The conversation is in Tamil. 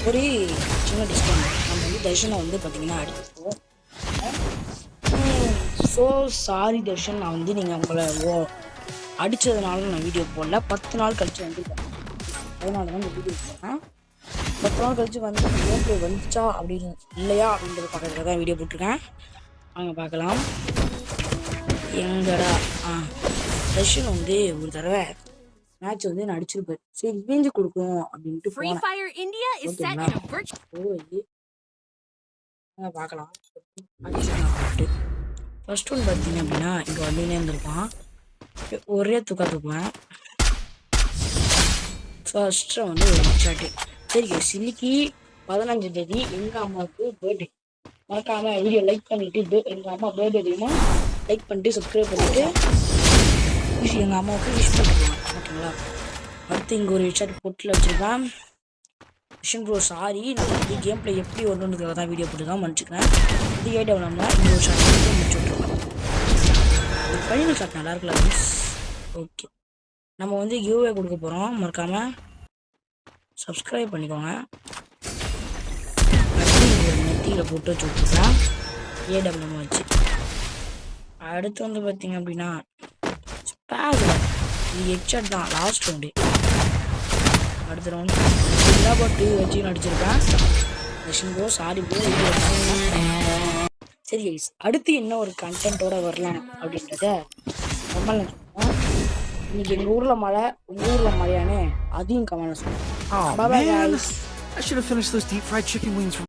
ஒரு சின்ன டிஸ்கவுண்ட் நம்ம வந்து தர்ஷனை வந்து பார்த்தீங்கன்னா அடிப்போம். ஸோ சாரி தர்ஷன், நான் வந்து நீங்கள் உங்களை அடித்ததுனால நான் வீடியோ போடல. 10 நாள் கழிச்சு வந்துருக்கேன், அதனால தான் இந்த வீடியோ போடுறேன். 10 நாள் கழிச்சு வந்து கேம் பிளே வந்துச்சா அப்படின்னு இல்லையா அப்படின்றத பார்க்கறதுக்காக தான் வீடியோ போட்டிருக்கேன். வாங்க பார்க்கலாம். எங்கடா தர்ஷன் வந்து ஒரு தடவை மேட்ச் வந்து நான் அடிச்சிருப்பேன். சரி ரிவெஞ்ச் கொடுக்கும் அப்படின்ட்டு போனேன். பார்க்கலாம் அடிச்சுட்டு ஃபர்ஸ்ட் ஒன் பார்த்தீங்க அப்படின்னா இங்கே வந்தீங்கன்னே இருந்திருப்பான். ஒரே தூக்குவேன். ஃபர்ஸ்ட்டு வந்து ஒரு ஷாட்டு. சரி இன்னைக்கு 15ஆம் தேதி எங்கள் அம்மாவுக்கு பர்த்டே. மறக்காம வீடியோ லைக் பண்ணிட்டு எங்கள் அம்மா பர்த்டேயும் லைக் பண்ணிட்டு சப்ஸ்கிரைப் பண்ணிட்டு எங்கள் அம்மாவுக்கு விஷ் பண்ணிக்கலாம். ஓகேங்களா? அடுத்து இங்கே ஒரு ஷாட் பொட்டில் வச்சுருக்கேன். விஷன் ப்ரோ சாரி, நான் வந்து கேம் பிளே எப்படி வரணுன்றதுக்காக தான் வீடியோ போட்டு தான் மன்னிச்சுக்கிறேன். இது ஏட் எவ்வளோனா இந்த ஒரு ஷாட் வந்து முடிச்சு விட்ருக்கேன். இந்த ஃபைனல் ஷாட் நல்லா இருக்குல்ல மிஸ்? ஓகே, நம்ம வந்து கிவ்வே கொடுக்க போகிறோம். மறக்காமல் சப்ஸ்கிரைப் பண்ணிக்கோங்க. அடுத்து இங்கே ஒரு நெத்தியில் போட்டு வச்சு விட்ருக்கேன் ஏடபிள்யூஎம் வச்சு. அடுத்து வந்து பார்த்தீங்க அப்படின்னா ஸ்பேகில் இது ஹெட்ஷாட் தான் லாஸ்ட் ரவுண்டு. அடுத்த ரவுண்டு எல்லா பாட்டு வச்சு நடிச்சிருக்கேன். Vision bro sorry bro. சரி கைஸ், அடுத்து என்ன ஒரு கண்டென்ட்டோட வரலாம் அப்படின்றத கமெண்ட்ல சொல்லுவோம். இன்னைக்கு எங்கள் ஊரில் மழை, உங்கள் ஊரில் மழையானே அதையும் கமெண்ட்ல சொல்லுவோம். I should have finished those deep fried chicken wings.